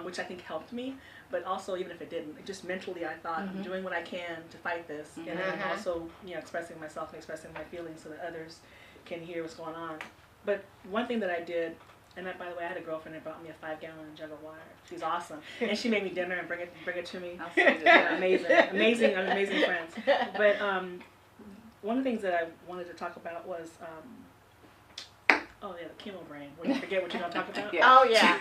which I think helped me. But also, even if it didn't, just mentally, I thought I'm doing what I can to fight this, and then I'm also expressing myself and expressing my feelings so that others can hear what's going on. But one thing that I did And that, by the way, I had a girlfriend that brought me a 5-gallon jug of water. She's awesome, and she made me dinner and bring it to me. Yeah, amazing friends. But one of the things that I wanted to talk about was, the chemo brain. When you forget what you're gonna talk about. Yeah. Oh yeah,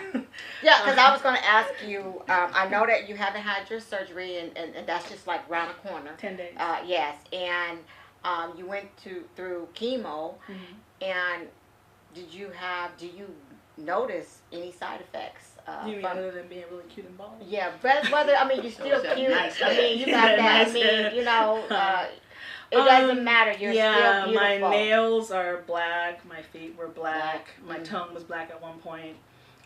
yeah. Because I was gonna ask you. I know that you haven't had your surgery, and that's just like round the corner. 10 days. Yes, and you went through chemo, and do you notice any side effects? You mean other than being really cute and bald? Yeah, but whether, I mean, you're still cute. Nice. I mean, you got that. I mean, you know, it doesn't matter. You're still beautiful. My nails are black. My feet were black. My tongue was black at one point.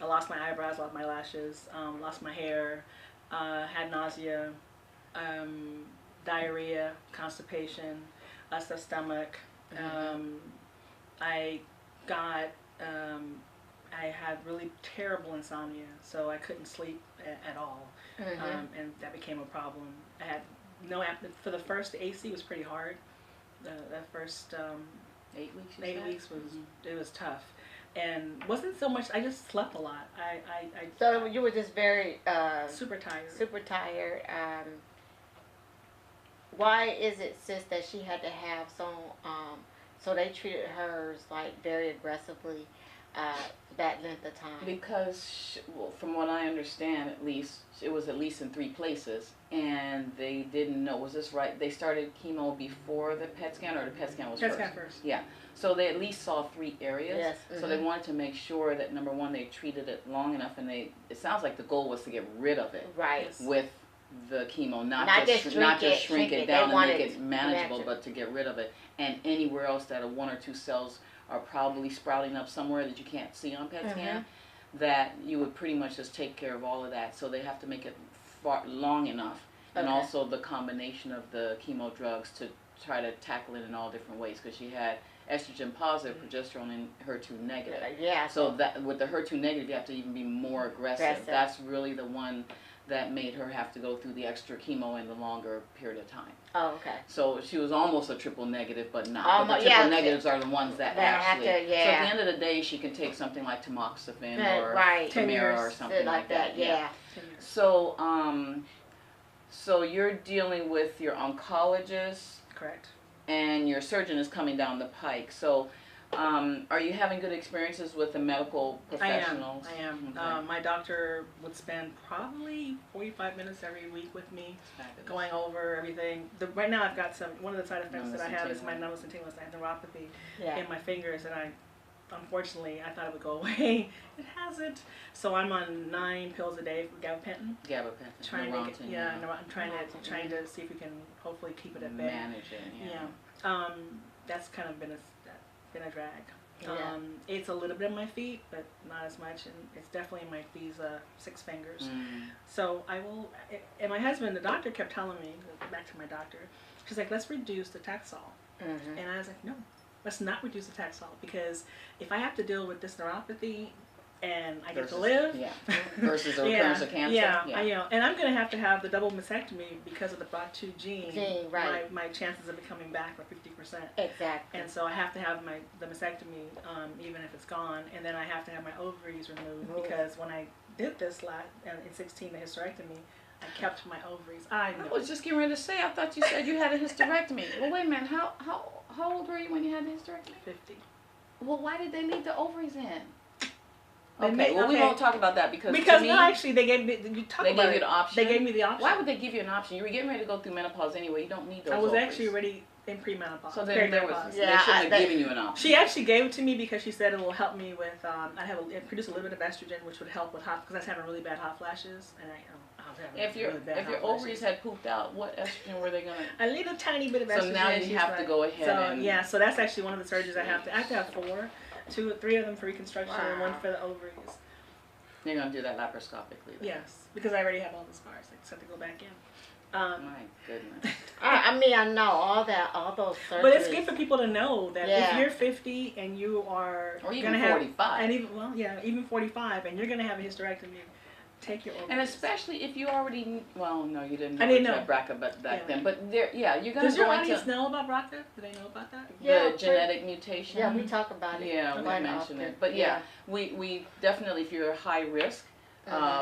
I lost my eyebrows, lost my lashes, lost my hair, had nausea, diarrhea, constipation, upset stomach. I had really terrible insomnia, so I couldn't sleep at all, and that became a problem. I had for the first AC was pretty hard. That first 8 weeks. 8 weeks was it was tough, and wasn't so much. I just slept a lot. So you were just very super tired. Super tired. Why is it, sis, that she had to have so they treated hers like very aggressively that length of time? Because, from what I understand, at least, it was at least in 3 places, and they didn't know, was this right? They started chemo before the PET scan, or the PET scan was first? PET scan first. Yeah. So they at least saw 3 areas. Yes. So they wanted to make sure that, number one, they treated it long enough, and it sounds like the goal was to get rid of it. Right. With the chemo, not just shrink it down and make it manageable, but to get rid of it. And anywhere else that 1 or 2 cells are probably sprouting up somewhere that you can't see on PET scan, that you would pretty much just take care of all of that. So they have to make it long enough, and also the combination of the chemo drugs to try to tackle it in all different ways, because she had estrogen positive, progesterone, and HER2 negative. Yeah. So that with the HER2 negative, you have to even be more aggressive. That's really the one that made her have to go through the extra chemo in the longer period of time. Oh, okay. So she was almost a triple negative, but not. But the triple negatives are the ones that actually. So at the end of the day, she can take something like tamoxifen or Tamara or something like that. Yeah. So, so you're dealing with your oncologist. Correct. And your surgeon is coming down the pike. So, are you having good experiences with the medical professionals? I am. Okay. My doctor would spend probably 45 minutes every week with me, going over everything. Right now I've got one of the side effects that I have is my numbness and tingling. I have neuropathy in my fingers, and unfortunately, I thought it would go away. It hasn't. So I'm on 9 pills a day for gabapentin. Trying to I'm trying to see if we can hopefully keep it at bay. Manage it. Yeah. That's kind of been a drag. It's a little bit in my feet, but not as much, and it's definitely in these 6 fingers. So I will. And my husband, the doctor, kept telling me, back to my doctor, she's like, let's reduce the Taxol. And I was like, no, let's not reduce the Taxol, because if I have to deal with this neuropathy and I get to live versus a recurrence of cancer. And I'm going to have the double mastectomy because of the BRCA2 gene. My chances of it coming back are 50%. Exactly. And so I have to have the mastectomy, even if it's gone, and then I have to have my ovaries removed because when I did this in 16, the hysterectomy, I kept my ovaries. I was just getting ready to say, I thought you said you had a hysterectomy. Well, wait a minute. How old were you when you had the hysterectomy? 50. Well, why did they leave the ovaries in? Okay, we won't talk about that because actually they gave me you the option. They gave me the option. Why would they give you an option? You were getting ready to go through menopause anyway. You don't need those. I was ovaries. actually already in premenopause. So then they shouldn't have given you an option. She actually gave it to me because she said it will help me with it produce a little bit of estrogen, which would help with because I was having really bad hot flashes, and if your ovaries had pooped out, what estrogen were they gonna? A little tiny bit of estrogen. So now you have to go ahead. So that's actually one of the surgeries I have to have 4, 3 of them for reconstruction and 1 for the ovaries. You're going to do that laparoscopically then? Yes, because I already have all the scars. I just have to go back in. My goodness. I know all those surgeries. But it's good for people to know that if you're 50 and you are or even 45, and even 45, and you're going to have a hysterectomy, take your ovaries. And especially if you already, well, no, you didn't know. I didn't know. BRCA back then. But there, yeah, you're going to Does your go audience into know about BRCA? Do they know about that? the genetic mutation. Yeah, we talk about it. Yeah, we quite mentioned often. it. But yeah, we definitely, if you're high risk,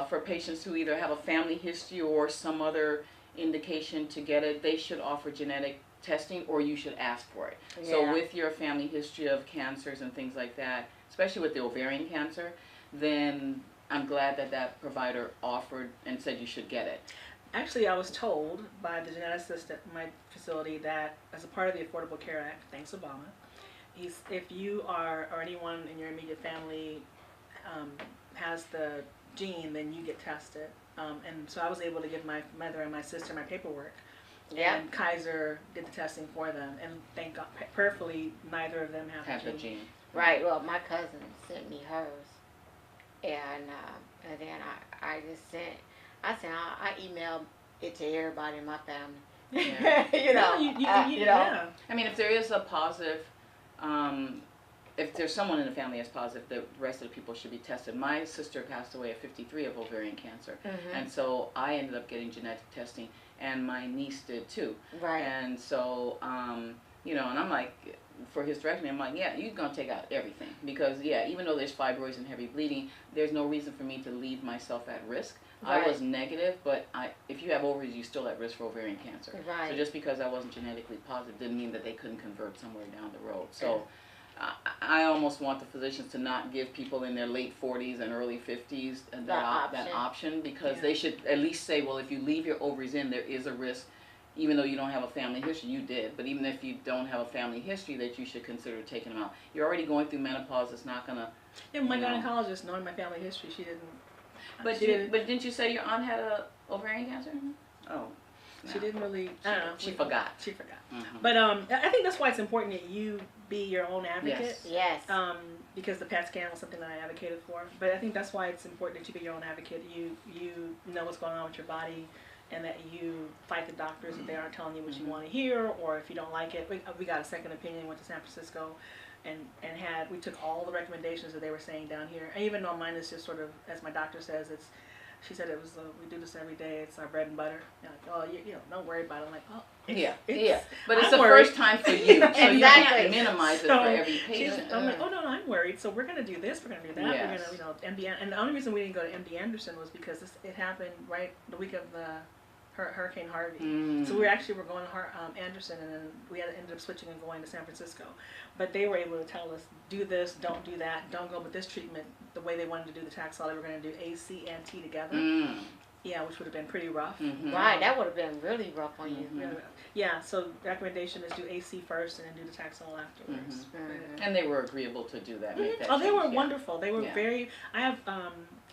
for patients who either have a family history or some other indication to get it, they should offer genetic testing, or you should ask for it. Yeah. So with your family history of cancers and things like that, especially with the ovarian cancer, then I'm glad that that provider offered and said you should get it. Actually, I was told by the geneticist at my facility that as a part of the Affordable Care Act, thanks Obama, if you are, or anyone in your immediate family has the gene, then you get tested. And so I was able to give my mother and my sister my paperwork. Yeah. And Kaiser did the testing for them, and thank God, prayerfully, neither of them have the gene. Right. Well, my cousin sent me hers, and then I just sent. I emailed it to everybody in my family. Yeah. You know. You know. I mean, if there is a positive, if there's someone in the family that's positive, the rest of the people should be tested. My sister passed away at 53 of ovarian cancer, and so I ended up getting genetic testing, and my niece did too. Right. And so, you know, and I'm like, for hysterectomy, I'm like, yeah, you're going to take out everything. Because, yeah, even though there's fibroids and heavy bleeding, there's no reason for me to leave myself at risk. Right. I was negative, but if you have ovaries, you're still at risk for ovarian cancer. Right. So just because I wasn't genetically positive didn't mean that they couldn't convert somewhere down the road. So I almost want the physicians to not give people in their late 40s and early 50s that option, because they should at least say, well, if you leave your ovaries in, there is a risk, even though you don't have a family history. You did, but even if you don't have a family history, that you should consider taking them out. You're already going through menopause. It's not going to... Yeah, my gynecologist, knowing my family history, she didn't... But didn't you say your aunt had ovarian cancer? Oh. No. She didn't really... I don't know. She forgot. She forgot. But I think that's why it's important that you be your own advocate. Yes. Because the PET scan was something that I advocated for. But I think that's why it's important that you be your own advocate. You know what's going on with your body, and that you fight the doctors if they aren't telling you what you want to hear, or if you don't like it. We got a second opinion, went to San Francisco, and we took all the recommendations that they were saying down here. And even though mine is just sort of, as my doctor says, she said it was, we do this every day, it's our bread and butter. You're like, oh, you know, don't worry about it. I'm like, oh, but it's the first time for you, so you can't minimize it for every patient. I'm like, oh no, I'm worried. So we're gonna do this, we're gonna do that, we're gonna, you know, MD. And the only reason we didn't go to MD Anderson was because it happened right the week of Hurricane Harvey. So we were going to Anderson, and then we ended up switching and going to San Francisco. But they were able to tell us, do this, don't do that, don't go with this treatment. The way they wanted to do the Taxol, they were going to do A, C, and T together. Yeah, which would have been pretty rough. Right, that would have been really rough on you. Really rough. Yeah, so the recommendation is do AC first and then do the Taxol afterwards. And they were agreeable to do that. Make that oh, they change, were wonderful. They were very. I have.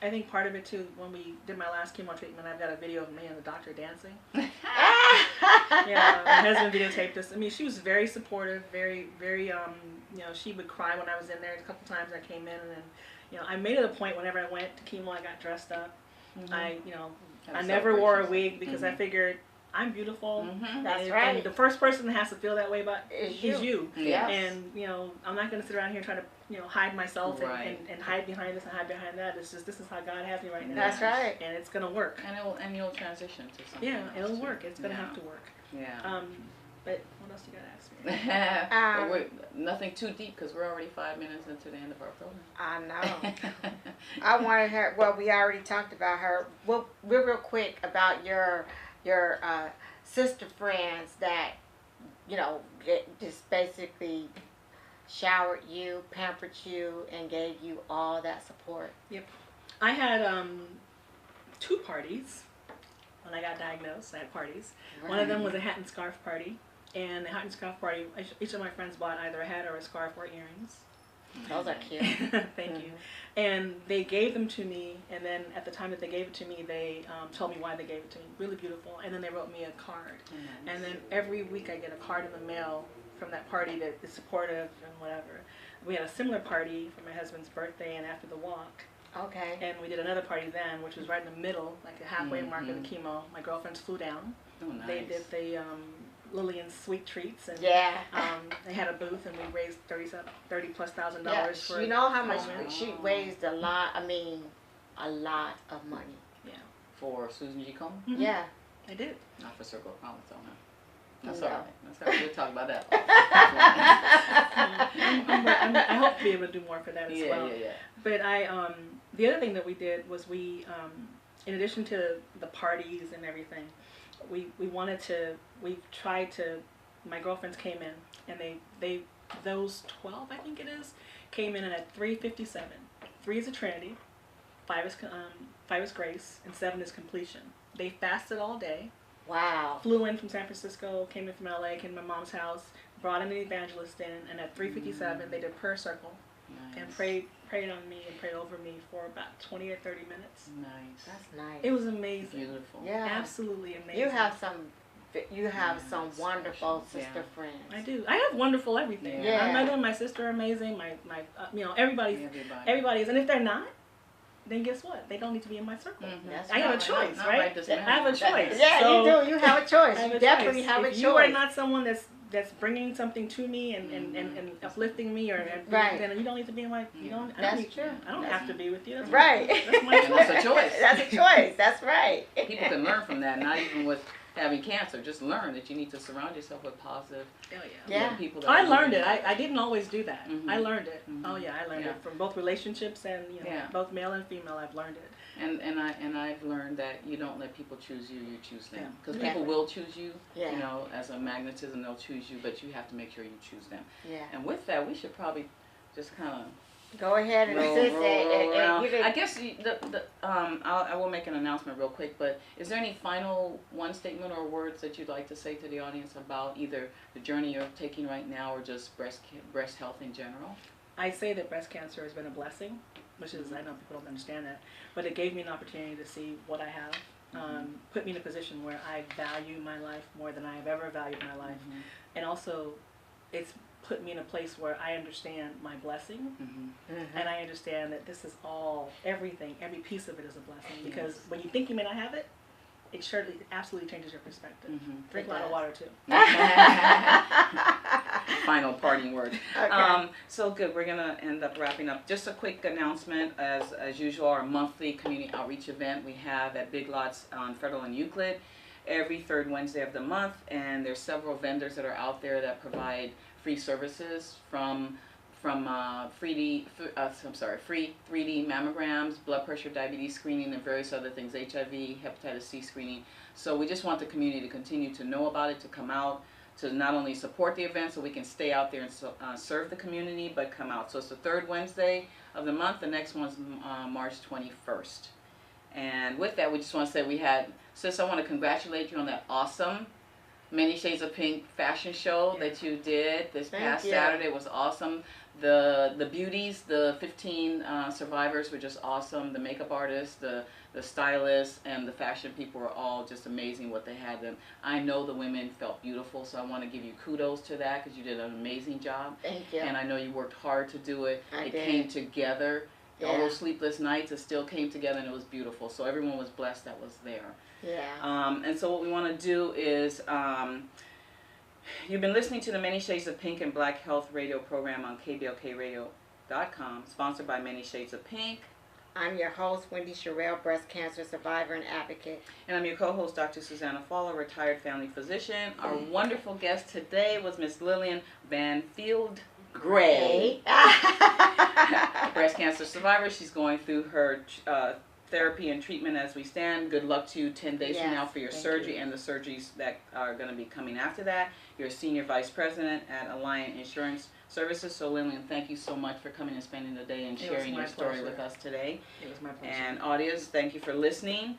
I think part of it too. When we did my last chemo treatment, I've got a video of me and the doctor dancing. Yeah, my husband videotaped us. I mean, she was very supportive. Very, very. You know, she would cry when I was in there. A couple times I came in, and then, you know, I made it a point whenever I went to chemo, I got dressed up. I never wore a wig because I figured I'm beautiful. That's right. And the first person that has to feel that way about is you. Yes. And, you know, I'm not going to sit around here trying to, you know, hide myself and hide behind this and hide behind that. It's just, this is how God has me right now. That's right. And it's going to work. And you'll transition to something. Yeah, it'll work. It's going to have to work. Yeah. But what else you got to ask me? Nothing too deep, because we're already 5 minutes into the end of our program. I know. I wanted her. Well, we already talked about her. Well, real quick about your sister friends that, you know, just basically showered you, pampered you, and gave you all that support. Yep. I had 2 parties when I got diagnosed. I had parties. Right. One of them was a hat and scarf party. And the hat and scarf party, each of my friends bought either a hat or a scarf or earrings. Those are cute. Thank you. And they gave them to me, and then at the time that they gave it to me, they told me why they gave it to me. Really beautiful. And then they wrote me a card. And then every week I get a card in the mail from that party that is supportive and whatever. We had a similar party for my husband's birthday and after the walk. Okay. And we did another party then, which was right in the middle, like the halfway mark of the chemo. My girlfriends flew down. Oh, nice. They did the Lillian sweet treats, and they had a booth, and we raised $30,000+ for. You know how much she raised? A lot. I mean, a lot of money. for Susan G. Komen? Mm-hmm. Yeah. I did. Not for Circle of Promise, though, no. That's No. all right. That's all right. We'll talk about that. I hope to be able to do more for that as well. Yeah. But the other thing that we did was we, in addition to the parties and everything, we tried to, my girlfriends came in and they those 12, I think it is, came in at 3:57. 3 is a Trinity, 5 is grace, and 7 is completion. They fasted all day. Wow. Flew in from San Francisco, came in from LA, came to my mom's house, brought an evangelist in, and at 3:57 they did prayer circle and prayed on me and prayed over me for about 20 or 30 minutes. Nice. That's nice. It was amazing. Beautiful. Yeah. Absolutely amazing. You have some wonderful sister friends. I do. I have wonderful everything. Yeah. My mother and my sister are amazing. My everybody's, and if they're not, then guess what? They don't need to be in my circle. That's I have a choice, right? I have a choice. Yeah, So, you do. You have a choice. You definitely choice. have a if choice. you are not someone that's bringing something to me and uplifting me, then you don't need to be in my. That's true. I don't have to be with you. That's Right. That's my choice. That's a choice. That's a choice. That's right. People can learn from that, not even with having cancer. Just learn that you need to surround yourself with positive people. That I learned it. I didn't always do that. Mm-hmm. I learned it. Mm-hmm. Oh yeah, I learned it from both relationships and both male and female. I've learned it. And I've learned that you don't let people choose you, you choose them. Because Yeah. people will choose you, Yeah. you know, as a magnetism, they'll choose you, but you have to make sure you choose them. Yeah. And with that, we should probably just kind of Go ahead and assist around. and I guess I will make an announcement real quick, but is there any final one statement or words that you'd like to say to the audience about either the journey you're taking right now or just breast health in general? I say that breast cancer has been a blessing, which is, I know people don't understand that, but it gave me an opportunity to see what I have, put me in a position where I value my life more than I have ever valued my life, and also it's put me in a place where I understand my blessing, and I understand that this is all, everything, every piece of it is a blessing, because when you think you may not have it, it surely absolutely changes your perspective. Drink a lot of water too. Final parting word. Okay. So good. We're gonna end up wrapping up. Just a quick announcement, as usual, our monthly community outreach event we have at Big Lots on Federal and Euclid every third Wednesday of the month, and there's several vendors that are out there that provide free services from free 3D mammograms, blood pressure, diabetes screening, and various other things, HIV, hepatitis C screening. So we just want the community to continue to know about it, to come out, to not only support the event so we can stay out there and serve the community, but come out. So it's the third Wednesday of the month. The next one's March 21st. And with that, we just want to say sis, I want to congratulate you on that awesome Many Shades of Pink fashion show that you did this past Saturday. Was awesome. The beauties, the 15 survivors were just awesome. The makeup artists, the stylists, and the fashion people were all just amazing what they had them. I know the women felt beautiful, so I want to give you kudos to that because you did an amazing job. Thank you. And I know you worked hard to do it. I did. Came together. Yeah. All those sleepless nights, it still came together, and it was beautiful. So everyone was blessed that was there. Yeah. And so what we want to do is, you've been listening to the Many Shades of Pink and Black Health Radio program on KBLKradio.com, sponsored by Many Shades of Pink. I'm your host, Wendy Sherrill, breast cancer survivor and advocate. And I'm your co-host, Dr. Susanna Fowler, retired family physician. Our wonderful guest today was Miss Lillian Vanvieldt-Gray, breast cancer survivor. She's going through her therapy and treatment as we stand. Good luck to you 10 days from now for your surgery and the surgeries that are going to be coming after that. You're a senior vice president at Alliant Insurance Services. So Lillian, thank you so much for coming and spending the day and sharing your story with us today. It was my pleasure. And audience, thank you for listening.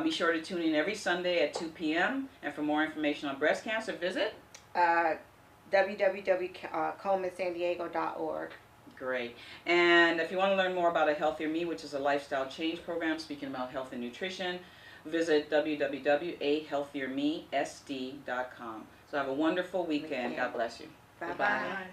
Be sure to tune in every Sunday at 2 p.m. And for more information on breast cancer, visit www.colemansandiego.org. Great. And if you want to learn more about A Healthier Me, which is a lifestyle change program speaking about health and nutrition, visit www.ahealthiermesd.com. So have a wonderful weekend. God bless you. Bye-bye. Bye.